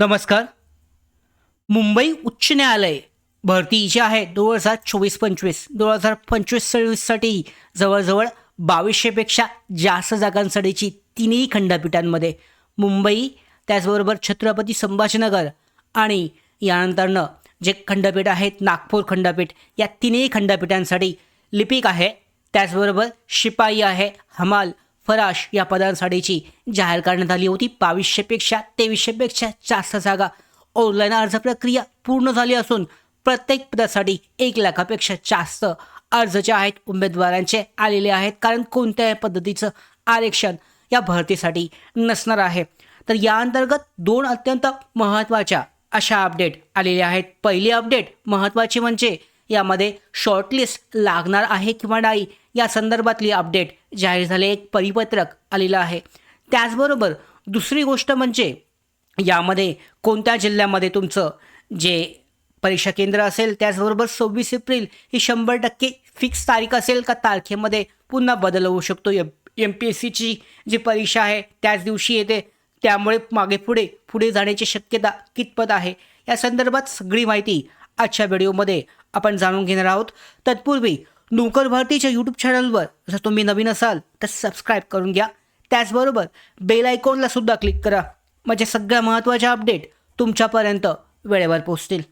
नमस्कार. मुंबई उच्च न्यायालय भरती जी आहे 2024-25 2025-26साठी जवळजवळ 2200पेक्षा जास्त जागांसाठीची तिन्ही खंडपीठांमध्ये मुंबई, त्याचबरोबर छत्रपती संभाजीनगर आणि यानंतरनं जे खंडपीठ आहेत नागपूर खंडपीठ, या तिन्ही खंडपीठांसाठी लिपिक आहे, त्याचबरोबर शिपाई आहे, हमाल, फराश या पदांसाठीची जाहीर करण्यात आली होती. 2200पेक्षा 2300पेक्षा जास्त जागा. ऑनलाईन अर्ज प्रक्रिया पूर्ण झाली असून प्रत्येक पदासाठी 1,00,000पेक्षा जास्त अर्ज जे आहेत उमेदवारांचे आलेले आहेत, कारण कोणत्याही पद्धतीचं आरक्षण या भरतीसाठी नसणार आहे. तर या अंतर्गत दोन अत्यंत महत्त्वाच्या अशा अपडेट आलेल्या आहेत. पहिली अपडेट महत्त्वाची म्हणजे यामध्ये शॉर्टलिस्ट लागणार आहे किंवा नाही या संदर्भातली अपडेट जाहीर झाले, एक परिपत्रक आलेलं आहे. त्याचबरोबर दुसरी गोष्ट म्हणजे यामध्ये कोणत्या जिल्ह्यामध्ये तुमचं जे परीक्षा केंद्र असेल, त्याचबरोबर 26 एप्रिल ही 100% फिक्स तारीख असेल का तारखेमध्ये पुन्हा बदल होऊ शकतो. MPSCची जी परीक्षा आहे त्याच दिवशी येते, त्यामुळे मागे पुढे जाण्याची शक्यता कितपत आहे या संदर्भात सगळी माहिती आजच्या व्हिडिओमध्ये आपण जाणून घेणार आहोत. तत्पूर्वी नोकर भरतीच्या यूट्यूब चॅनलवर जर तुम्ही नवीन असाल तर सबस्क्राईब करून घ्या. त्याचबरोबर बेल आयकॉनला सुद्धा क्लिक करा, म्हणजे सगळ्या महत्त्वाच्या अपडेट तुमच्यापर्यंत वेळेवर पोहोचतील.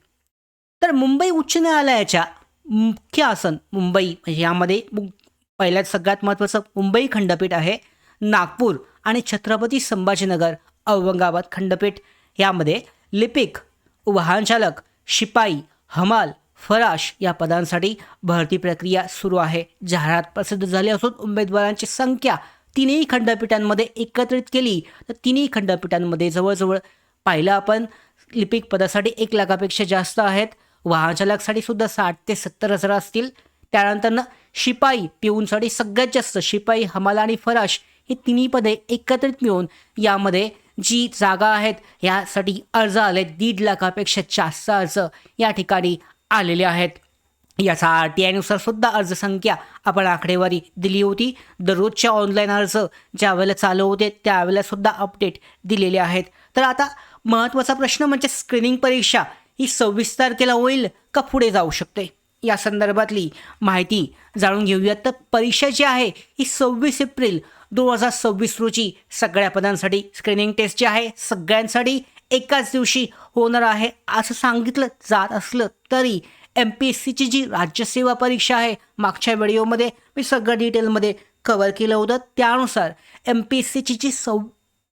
तर मुंबई उच्च न्यायालयाच्या मुख्य आसन मुंबई, म्हणजे यामध्ये पहिल्यात सगळ्यात महत्त्वाचं मुंबई खंडपीठ आहे, नागपूर आणि छत्रपती संभाजीनगर औरंगाबाद खंडपीठ. यामध्ये लिपिक, वाहनचालक, शिपाई, हमाल, फराश या पदांसाठी भरती प्रक्रिया सुरू आहे. जाहिरात प्रसिद्ध झाली असून उमेदवारांची संख्या तिन्ही खंडपीठांमध्ये एकत्रित केली तर तिन्ही खंडपीठांमध्ये जवळजवळ पाहिलं आपण लिपिक पदासाठी 1,00,000पेक्षा जास्त आहेत. वाहनचालकसाठी सुद्धा 60,000 ते 70,000 असतील. त्यानंतरनं शिपाई, पिऊनसाठी सगळ्यात जास्त शिपाई, हमाल आणि फराश ही तिन्ही पदे एकत्रित मिळून यामध्ये जी जागा आहेत यासाठी अर्ज आले 1,50,000पेक्षा जास्त अर्ज या ठिकाणी आलेले आहेत. याचा RTIनुसार सुद्धा अर्जसंख्या आपण आकडेवारी दिली होती. दररोजच्या ऑनलाईन अर्ज ज्या वेळेला चालू होते त्यावेळेला सुद्धा अपडेट दिलेले आहेत. तर आता महत्त्वाचा प्रश्न म्हणजे स्क्रीनिंग परीक्षा ही 26 तारखेला होईल का पुढे जाऊ शकते, या संदर्भातली माहिती जाणून घेऊयात. तर परीक्षा जी आहे ही 26 एप्रिल 2026 रोजी सगळ्या पदांसाठी स्क्रीनिंग टेस्ट जी आहे सगळ्यांसाठी एकाच दिवशी होणार आहे असं सांगितलं जात असलं तरी MPSCची जी राज्यसेवा परीक्षा आहे, मागच्या व्हिडिओमध्ये मी सगळं डिटेलमध्ये कव्हर केलं होतं. त्यानुसार MPSCची जी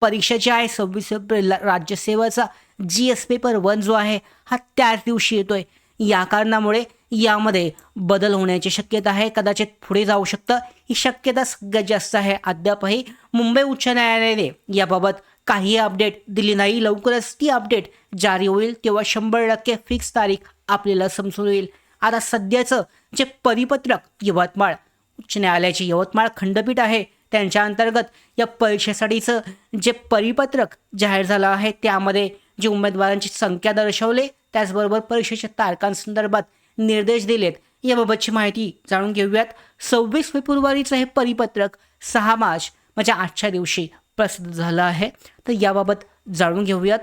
परीक्षा जी आहे 26 एप्रिलला राज्यसेवाचा GS पेपर 1 जो आहे हा त्याच दिवशी येतोय. या कारणामुळे यामध्ये बदल होण्याची शक्यता आहे, कदाचित पुढे जाऊ शकतं, ही शक्यता सगळ्यात जास्त आहे. अद्यापही मुंबई उच्च न्यायालयाने याबाबत काही अपडेट दिली नाही. लवकरच ती अपडेट जारी होईल तेव्हा 100% फिक्स तारीख आपल्याला समजून येईल. आता सध्याचं जे परिपत्रक यवतमाळ उच्च न्यायालयाची यवतमाळ खंडपीठ आहे त्यांच्या अंतर्गत या परीक्षेसाठीचं जे परिपत्रक जाहीर झालं आहे त्यामध्ये जी उमेदवारांची संख्या दर्शवले, त्याचबरोबर परीक्षेच्या तारखांसंदर्भात निर्देश दिलेत, याबाबतची माहिती जाणून घेऊयात. 26 फेब्रुवारीचं हे परिपत्रक 6 मार्च म्हणजे आजच्या दिवशी प्रसिद्ध झालं आहे. तर याबाबत जाणून घेऊयात.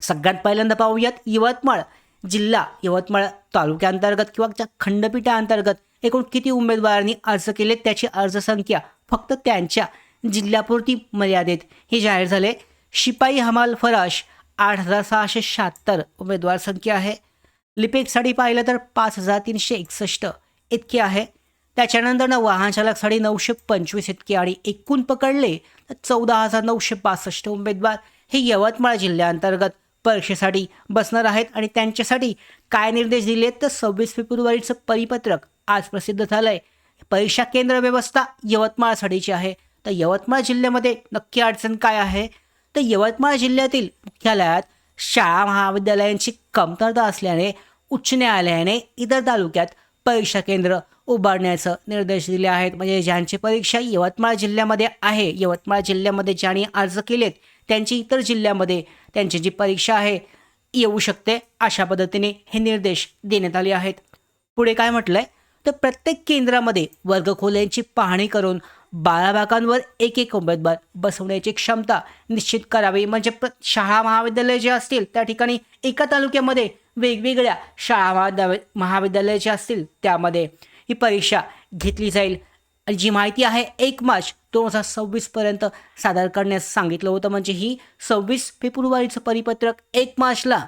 सगळ्यात पहिल्यांदा पाहूयात यवतमाळ जिल्हा, यवतमाळ तालुक्याअंतर्गत किंवा त्या खंडपीठाअंतर्गत एकूण किती उमेदवारांनी अर्ज केले त्याची अर्जसंख्या फक्त त्यांच्या जिल्ह्यापुरती मर्यादित हे जाहीर झाले. शिपाई, हमाल, फराश 8,676 उमेदवार संख्या आहे. लिपिकसाठी पाहिलं तर 5,361 इतके आहे. त्याच्यानंतर वाहनचालकसाठी 925 इतके आणि एकूण पकडले तर 14,962 उमेदवार हे यवतमाळ जिल्ह्याअंतर्गत परीक्षेसाठी बसणार आहेत. आणि त्यांच्यासाठी काय निर्देश दिले तर 26 फेब्रुवारीचं परिपत्रक आज प्रसिद्ध झालं आहे. परीक्षा केंद्र व्यवस्था यवतमाळसाठीची आहे. तर यवतमाळ जिल्ह्यामध्ये नक्की अडचण काय आहे तर यवतमाळ जिल्ह्यातील मुख्यालयात शाळा महाविद्यालयांची कमतरता असल्याने उच्च न्यायालयाने इतर तालुक्यात परीक्षा केंद्र उभारण्याचं निर्देश दिले आहेत. म्हणजे ज्यांची परीक्षा यवतमाळ जिल्ह्यामध्ये आहे, यवतमाळ जिल्ह्यामध्ये ज्यांनी अर्ज केलेत त्यांची इतर जिल्ह्यामध्ये त्यांची जी परीक्षा आहे येऊ शकते, अशा पद्धतीने हे निर्देश देण्यात आले आहेत. पुढे काय म्हटलंय तर प्रत्येक केंद्रामध्ये वर्गखोल्यांची पाहणी करून 12 भागांवर एक उमेदवार बसवण्याची क्षमता निश्चित करावी. म्हणजे शाळा महाविद्यालय जे असतील त्या ठिकाणी एका तालुक्यामध्ये वेगवेगळ्या शाळा महाविद्यालय जे असतील त्यामध्ये ही परीक्षा घेतली जाईल. आणि जी माहिती आहे 1 मार्च 2026 पर्यंत सादर करण्यास सांगितलं होतं. म्हणजे ही 26 फेब्रुवारीचं परिपत्रक 1 मार्चला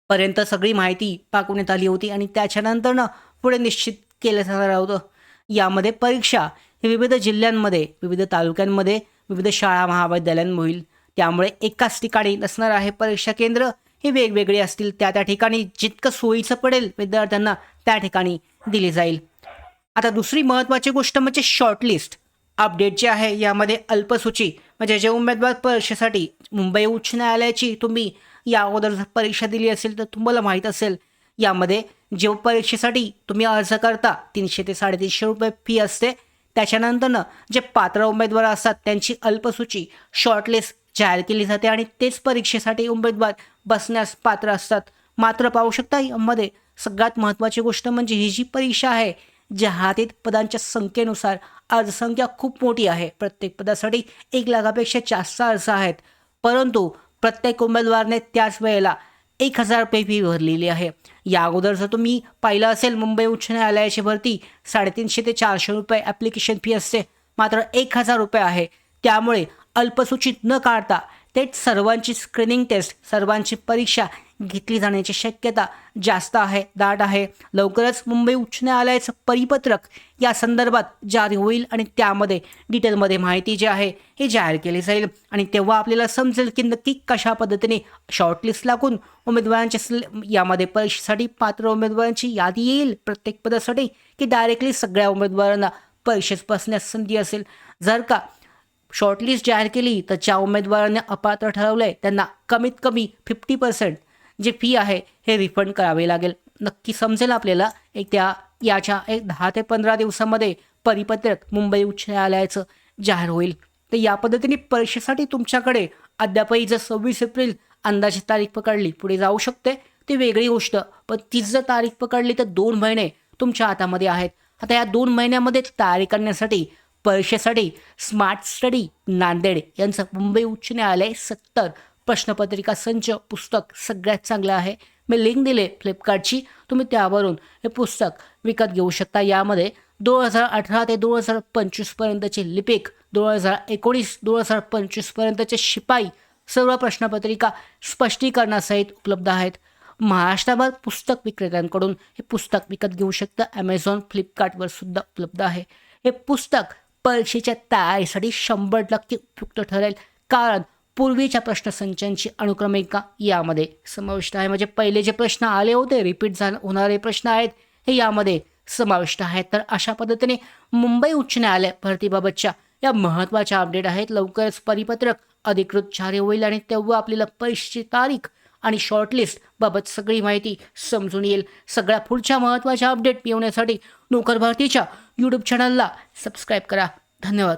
पर्यंत सगळी माहिती पाठवण्यात आली होती आणि त्याच्यानंतरनं पुढे निश्चित केलं जाणार होतं. यामध्ये परीक्षा ही विविध जिल्ह्यांमध्ये, विविध तालुक्यांमध्ये, विविध शाळा महाविद्यालयांमध्ये होईल. त्यामुळे एकाच ठिकाणी नसणार आहे परीक्षा केंद्र, हे वेगवेगळे असतील. त्या ठिकाणी जितकं सोयीचं पडेल विद्यार्थ्यांना त्या ठिकाणी दिली जाईल. आता दुसरी महत्त्वाची गोष्ट म्हणजे शॉर्टलिस्ट अपडेट जे आहे. यामध्ये अल्पसूची म्हणजे जे उमेदवार परीक्षेसाठी मुंबई उच्च न्यायालयाची तुम्ही या अगोदर जर परीक्षा दिली असेल तर तुम्हाला माहीत असेल, यामध्ये जेव्हा परीक्षेसाठी तुम्ही अर्ज करता 300 ते 350 रुपये फी असते. त्याच्यानंतरनं जे पात्र उमेदवार असतात त्यांची अल्पसूची शॉर्टलिस्ट जाहीर केली जाते आणि तेच परीक्षेसाठी उमेदवार बसण्यास पात्र असतात. मात्र पाहू शकता यामध्ये सगळ्यात महत्त्वाची गोष्ट म्हणजे ही जी परीक्षा आहे, जाहिरातीत पदांच्या संख्येनुसार अर्जसंख्या खूप मोठी आहे. प्रत्येक पदासाठी 1 लाखापेक्षा जास्त अर्ज आहेत. परंतु प्रत्येक उमेदवाराने त्याच वेळेला 1000 रुपये फी भरलेली आहे. या अगोदर जर तुम्ही पाहिलं असेल मुंबई उच्च न्यायालयाची भरती 350 ते 400 रुपये ॲप्लिकेशन फी असते, मात्र 1000 रुपये आहे. त्यामुळे अल्पसूचित न काढता थेट सर्वांची स्क्रीनिंग टेस्ट, सर्वांची परीक्षा घेतली जाण्याची शक्यता जास्त आहे, दाट आहे. लवकरच मुंबई उच्च न्यायालयाचं परिपत्रक या संदर्भात जारी होईल आणि त्यामध्ये डिटेलमध्ये माहिती जी आहे हे जाहीर केली जाईल आणि तेव्हा आपल्याला समजेल की नक्की कशा पद्धतीने शॉर्टलिस्ट लागून उमेदवारांच्या यामध्ये परीक्षेसाठी पात्र उमेदवारांची यादी येईल प्रत्येक पदासाठी, की डायरेक्टली सगळ्या उमेदवारांना परीक्षेत बसण्यास संधी असेल. जर का शॉर्टलिस्ट जाहीर केली तर ज्या उमेदवारांनी अपात्र ठरवलं आहे त्यांना कमीत कमी 50% जे फी आहे हे रिफंड करावे लागेल. नक्की समजेल आपल्याला याच्या 10 ते 15 दिवसामध्ये परिपत्रक मुंबई उच्च न्यायालयाचं जाहीर होईल. तर या पद्धतीने परीक्षेसाठी तुमच्याकडे अद्यापही जर 26 एप्रिल अंदाजे तारीख पकडली पुढे जाऊ शकते ती वेगळी गोष्ट, पण तीच जर तारीख पकडली तर 2 महिने तुमच्या हातामध्ये आहेत. आता या 2 महिन्यामध्ये तयारी करण्यासाठी परीक्षेसाठी स्मार्ट स्टडी नांदेड यांचं मुंबई उच्च न्यायालय 70 प्रश्नपत्रिका संच पुस्तक सगळ्यात चांगलं आहे. मी लिंक दिले फ्लिपकार्टची, तुम्ही त्यावरून हे पुस्तक विकत घेऊ शकता. यामध्ये 2018 ते 2025 पर्यंतचे लिपिक, 2019-2025 पर्यंतचे शिपाई सर्व प्रश्नपत्रिका स्पष्टीकरणासहित उपलब्ध आहेत. महाराष्ट्रभर पुस्तक विक्रेत्यांकडून हे पुस्तक विकत घेऊ शकता. ॲमेझॉन, फ्लिपकार्टवर सुद्धा उपलब्ध आहे. हे पुस्तक परीक्षेच्या तयारीसाठी 100% उपयुक्त ठरेल, कारण पूर्वीच्या प्रश्नसंचांची अनुक्रमिका यामध्ये समाविष्ट आहे. म्हणजे पहिले जे प्रश्न आले होते रिपीट होणारे प्रश्न आहेत हे यामध्ये समाविष्ट आहेत. तर अशा पद्धतीने मुंबई उच्च न्यायालय भरतीबाबतच्या या महत्त्वाच्या अपडेट आहेत. लवकरच परिपत्रक अधिकृत जारी होईल आणि तेव्हा आपल्याला परीक्षेची तारीख आणि शॉर्टलिस्ट बाबत सगळी माहिती समजून येईल. सगळ्या पुढच्या महत्त्वाच्या अपडेट मिळवण्यासाठी नोकर भारतीच्या यूट्यूब चॅनलला सबस्क्राईब करा. धन्यवाद.